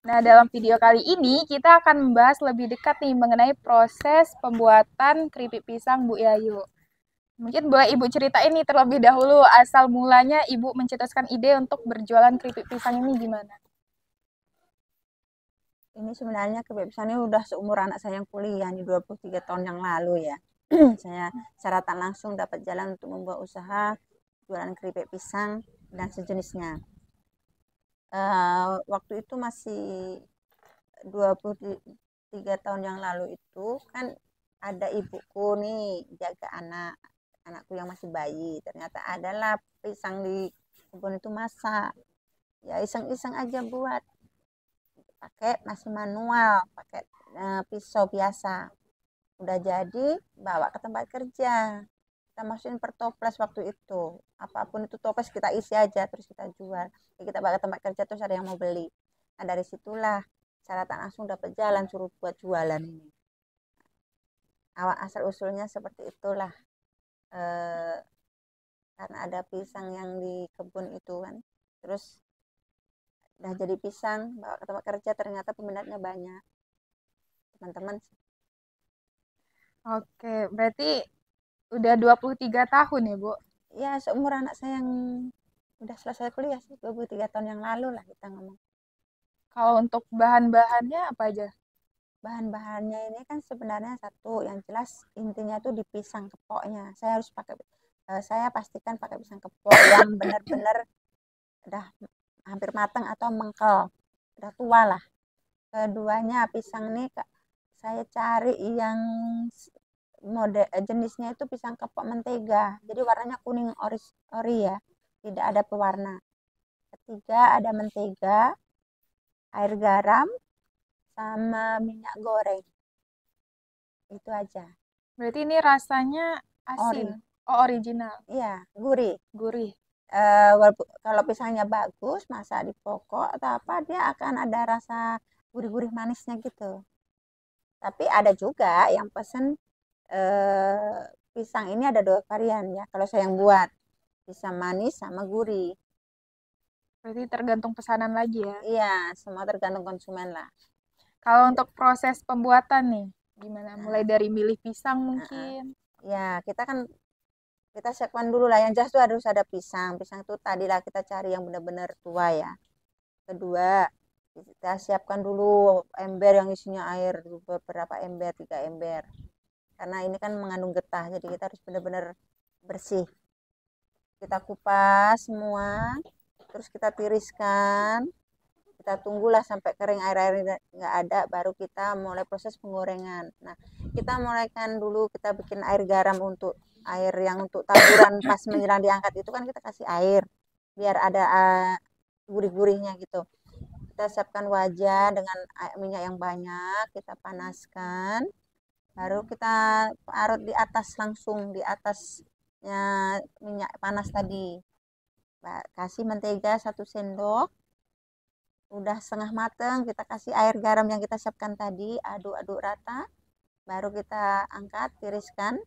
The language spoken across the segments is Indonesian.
Nah, dalam video kali ini kita akan membahas lebih dekat nih mengenai proses pembuatan keripik pisang Bu Yayu. Mungkin boleh Ibu ceritain nih terlebih dahulu asal mulanya Ibu mencetuskan ide untuk berjualan keripik pisang ini gimana? Ini sebenarnya kebebasannya udah seumur anak saya yang kuliah nih 23 tahun yang lalu ya. Saya secara tak langsung dapat jalan untuk membuat usaha jualan keripik pisang dan sejenisnya. Waktu itu masih 23 tahun yang lalu itu kan ada ibuku nih jaga anakku yang masih bayi. Ternyata adalah pisang di kebun itu masak. Ya iseng-iseng aja buat pakai masih manual, pakai pisau biasa. Udah jadi bawa ke tempat kerja, kita masukin per toples waktu itu, apapun itu toples kita isi aja terus kita jual. Jadi kita bawa ke tempat kerja terus ada yang mau beli. Nah dari situlah cara tak langsung dapat jalan suruh buat jualan ini. Awal asal usulnya seperti itulah, eh, karena ada pisang yang di kebun itu kan, terus udah jadi pisang bawa ke tempat kerja ternyata peminatnya banyak teman-teman. Oke, berarti udah 23 tahun ya, Bu? Ya seumur anak saya yang udah selesai kuliah sih 23 tahun yang lalu lah kita ngomong. Kalau untuk bahan-bahannya apa aja? Bahan-bahannya ini kan sebenarnya satu yang jelas intinya tuh di pisang kepoknya. Saya pastikan pakai pisang kepok yang benar-benar udah hampir matang atau mengkel, udah tua lah. Keduanya pisang ini saya cari yang jenisnya itu pisang kepok mentega. Jadi warnanya kuning ori ya, tidak ada pewarna. Ketiga ada mentega, air garam, sama minyak goreng. Itu aja. Berarti ini rasanya asin. Ori. Oh, original. Iya, gurih. Gurih. Kalau pisangnya bagus, masak di pokok atau apa, dia akan ada rasa gurih-gurih manisnya gitu. Tapi ada juga yang pesen pisang ini ada dua varian ya. Kalau saya yang buat, pisang manis sama gurih. Berarti tergantung pesanan lagi ya. Iya, semua tergantung konsumen lah. Kalau untuk proses pembuatan nih, gimana? Mulai Nah, dari milih pisang uh-uh. mungkin. Ya, kita siapkan dulu lah. Yang jelas tuh harus ada pisang. Pisang itu tadilah kita cari yang benar-benar tua ya. Kedua, kita siapkan dulu ember yang isinya air, beberapa ember, 3 ember. Karena ini kan mengandung getah, jadi kita harus benar-benar bersih. Kita kupas semua, terus kita tiriskan. Kita tunggulah sampai kering air-air nggak ada, baru kita mulai proses penggorengan. Nah, kita mulaikan dulu kita bikin air garam untuk air yang untuk taburan pas menjelang diangkat itu kan kita kasih air biar ada gurih-gurihnya gitu. Kita siapkan wajan dengan minyak yang banyak, kita panaskan, baru kita parut di atas langsung di atasnya minyak panas tadi. Kasih mentega 1 sendok, udah setengah mateng, kita kasih air garam yang kita siapkan tadi, aduk-aduk rata, baru kita angkat, tiriskan.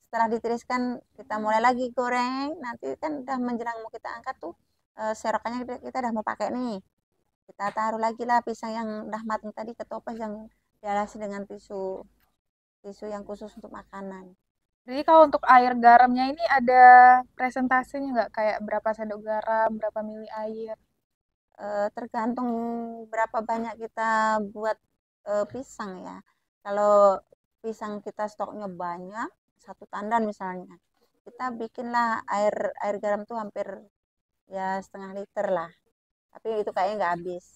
Setelah ditiriskan, kita mulai lagi goreng. Nanti kan udah menjelang mau kita angkat tuh, serokannya kita udah mau pakai nih. Kita taruh lagi lah pisang yang udah matang tadi ke toples yang dialasi dengan tisu tisu yang khusus untuk makanan. Jadi kalau untuk air garamnya ini ada presentasenya nggak? Kayak berapa sendok garam, berapa mili air? Tergantung berapa banyak kita buat pisang ya. Kalau pisang kita stoknya banyak, 1 tandan misalnya, kita bikinlah air air garam tuh hampir ya setengah liter lah. Tapi itu kayaknya nggak habis.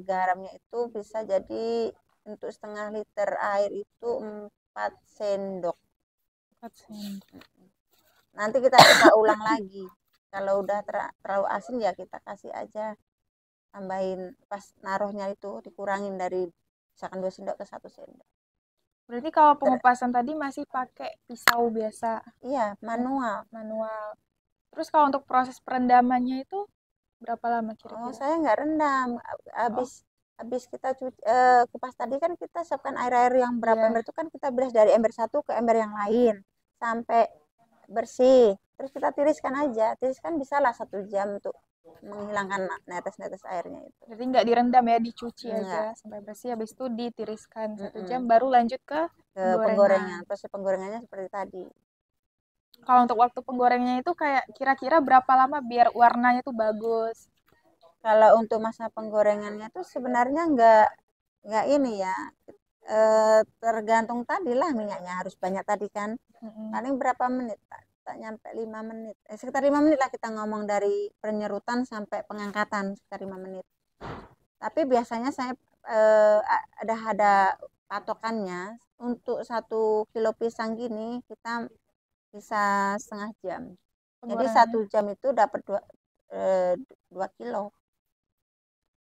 Garamnya itu bisa jadi untuk setengah liter air itu 4 sendok. 4 sendok. Nanti kita coba ulang lagi. Kalau udah terlalu asin ya kita kasih aja, tambahin pas naruhnya itu dikurangin dari misalkan 2 sendok ke 1 sendok. Berarti kalau pengupasan tadi masih pakai pisau biasa, Iya, manual. manual. Terus kalau untuk proses perendamannya itu berapa lama Oh, kira-kira? saya nggak rendam. Oh, Habis habis kita kupas tadi kan kita siapkan air-air yang berapa iya. ember itu kan kita bilas dari ember satu ke ember yang lain sampai bersih. terus kita tiriskan aja. Tiriskan bisa lah 1 jam untuk menghilangkan netes-netes airnya itu. Jadi nggak direndam ya, dicuci Enggak. aja sampai bersih, habis itu ditiriskan 1 jam, Mm-mm. baru lanjut ke Ke penggorengan. penggorengan. Proses penggorengannya seperti tadi. Kalau untuk waktu penggorengnya itu kayak kira-kira berapa lama biar warnanya tuh bagus? Kalau untuk masa penggorengannya tuh sebenarnya nggak ini ya, tergantung tadi lah minyaknya harus banyak tadi kan. Mm-mm. Paling berapa menit? Tak nyampe 5 menit. Sekitar 5 menit lah kita ngomong dari penyerutan sampai pengangkatan sekitar 5 menit. Tapi biasanya saya ada patokannya untuk 1 kilo pisang gini kita bisa setengah jam. Jadi Penggorengannya. 1 jam itu dapat 2 kilo.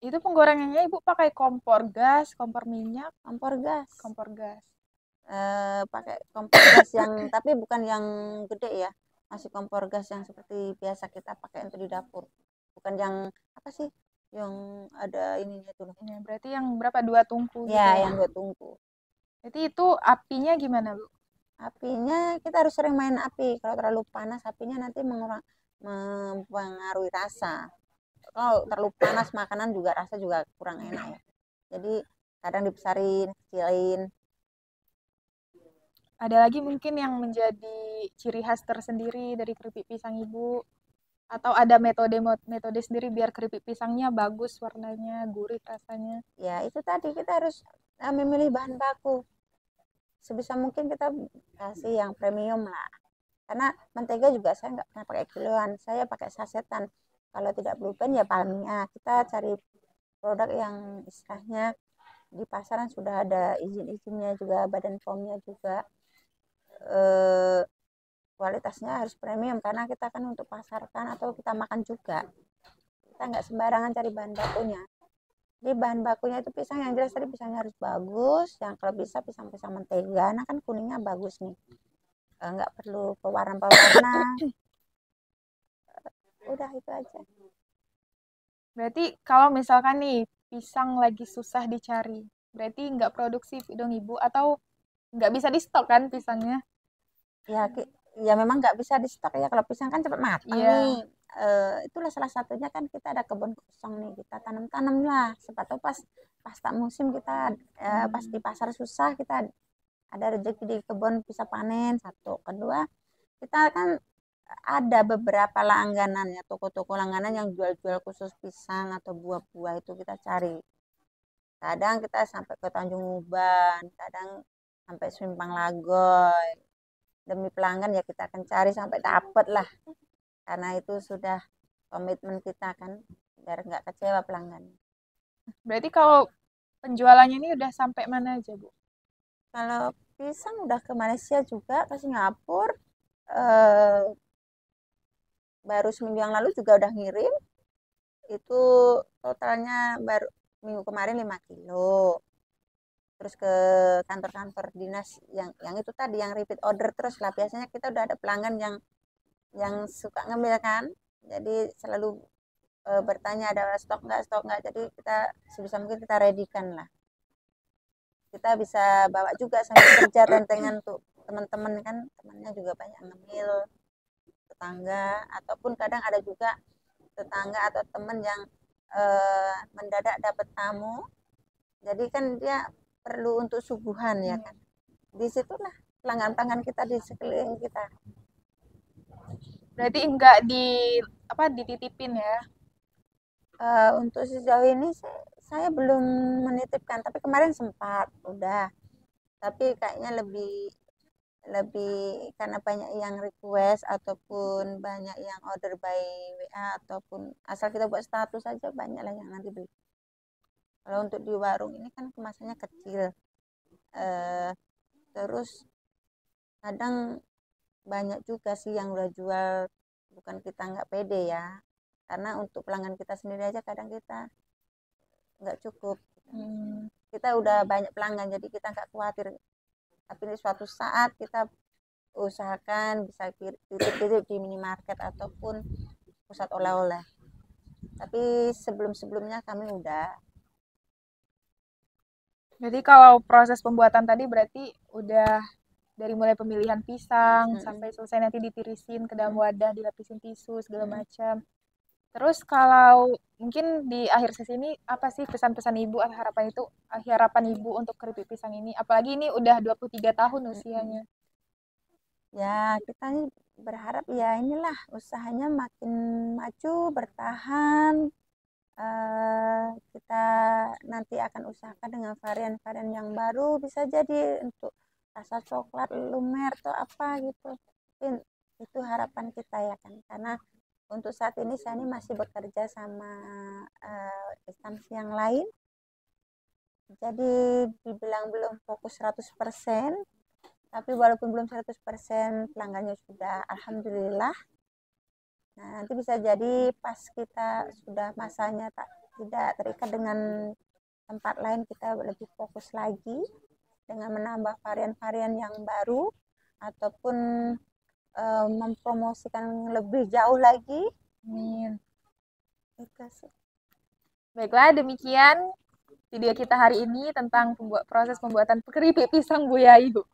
Itu penggorengannya Ibu pakai kompor gas, kompor minyak, Kompor gas. kompor gas. Pakai kompor gas yang tapi bukan yang gede ya, masih kompor gas yang seperti biasa kita pakai untuk di dapur, bukan yang apa sih yang ada ininya tuh loh. Ya, berarti yang berapa? 2 tungku gitu Ya ya? yang 2 tungku. Jadi itu apinya gimana, Bu? Apinya kita harus sering main api, kalau terlalu panas apinya nanti mempengaruhi rasa. Kalau terlalu panas makanan juga rasa juga kurang enak ya, jadi kadang dibesarin kecilin. Ada lagi mungkin yang menjadi ciri khas tersendiri dari keripik pisang Ibu? Atau ada metode sendiri biar keripik pisangnya bagus warnanya, gurih rasanya? Ya itu tadi kita harus memilih bahan baku, sebisa mungkin kita kasih yang premium lah, karena mentega juga saya nggak pernah pakai kiloan, saya pakai sasetan. Kalau tidak gluten ya palmia, kita cari produk yang istilahnya di pasaran sudah ada izin-izinnya juga, badan POM-nya juga, eh, kualitasnya harus premium karena kita kan untuk pasarkan atau kita makan juga, kita nggak sembarangan cari bahan bakunya. Jadi bahan bakunya itu pisang yang jelas tadi, pisangnya harus bagus, yang kalau bisa pisang-pisang mentega, nah kan kuningnya bagus nih. Nggak perlu pewarna-pewarna, udah itu aja. Berarti kalau misalkan nih pisang lagi susah dicari, berarti nggak produksi dong Ibu, atau nggak bisa di stok kan pisangnya? Ya ya memang nggak bisa di stok ya, kalau pisang kan cepat matang nih. Iya. Itulah salah satunya kan kita ada kebun kosong nih, kita tanam-tanam lah, siapa tahu pas pas tak musim kita, pas di pasar susah kita ada rezeki di kebun bisa panen. Satu, kedua kita kan ada beberapa langganan ya, toko-toko langganan yang jual-jual khusus pisang atau buah-buah, itu kita cari. Kadang kita sampai ke Tanjung Uban, kadang sampai Simpang Lagoy. Demi pelanggan ya kita akan cari sampai dapat lah, karena itu sudah komitmen kita kan, biar nggak kecewa pelanggan. Berarti kalau penjualannya ini udah sampai mana aja, Bu? Kalau pisang udah ke Malaysia juga, ke Singapura, eh, baru seminggu yang lalu juga udah ngirim. Itu totalnya baru minggu kemarin 5 kilo. Terus ke kantor-kantor dinas yang itu tadi yang repeat order terus lah. Biasanya kita udah ada pelanggan yang suka ngambil kan. Jadi selalu bertanya ada stok nggak. Jadi kita sebisa mungkin kita readykan lah. Kita bisa bawa juga sambil kerja tentengan tuh teman-teman kan, temannya juga banyak ngemil, tetangga, ataupun kadang ada juga tetangga atau teman yang mendadak dapat tamu, jadi kan dia perlu untuk suguhan ya kan, disitulah pelanggan-pelanggan kita di sekeliling kita. Berarti enggak dititipin ya? Untuk sejauh ini saya belum menitipkan, tapi kemarin sempat udah, tapi kayaknya lebih lebih karena banyak yang request ataupun banyak yang order by WA, ataupun asal kita buat status aja banyak lah yang nanti beli. Kalau untuk di warung ini kan kemasannya kecil, eh, terus kadang banyak juga sih yang udah jual, bukan kita nggak pede ya, karena untuk pelanggan kita sendiri aja kadang kita nggak cukup. Kita udah banyak pelanggan jadi kita nggak khawatir, tapi di suatu saat kita usahakan bisa titip-titip di minimarket ataupun pusat oleh-oleh, tapi sebelum-sebelumnya kami udah. Jadi kalau proses pembuatan tadi berarti udah dari mulai pemilihan pisang sampai selesai nanti ditirisin ke dalam wadah, dilapisin tisu segala macam. Terus kalau mungkin di akhir sesi ini apa sih pesan-pesan Ibu atau harapan Ibu untuk keripik pisang ini? Apalagi ini udah 23 tahun usianya. Ya, kita nih berharap ya inilah usahanya makin maju, bertahan. Kita nanti akan usahakan dengan varian-varian yang baru, bisa jadi untuk rasa coklat, lumer atau apa gitu. Mungkin itu harapan kita ya kan, karena untuk saat ini saya ini masih bekerja sama instansi yang lain, jadi dibilang belum fokus 100%, tapi walaupun belum 100% pelanggannya sudah alhamdulillah. Nah, nanti bisa jadi pas kita sudah masanya tidak terikat dengan tempat lain, kita lebih fokus lagi dengan menambah varian-varian yang baru ataupun mempromosikan lebih jauh lagi. Amin. Itu sih. Baiklah, demikian video kita hari ini tentang proses pembuatan keripik pisang Bu Yayu.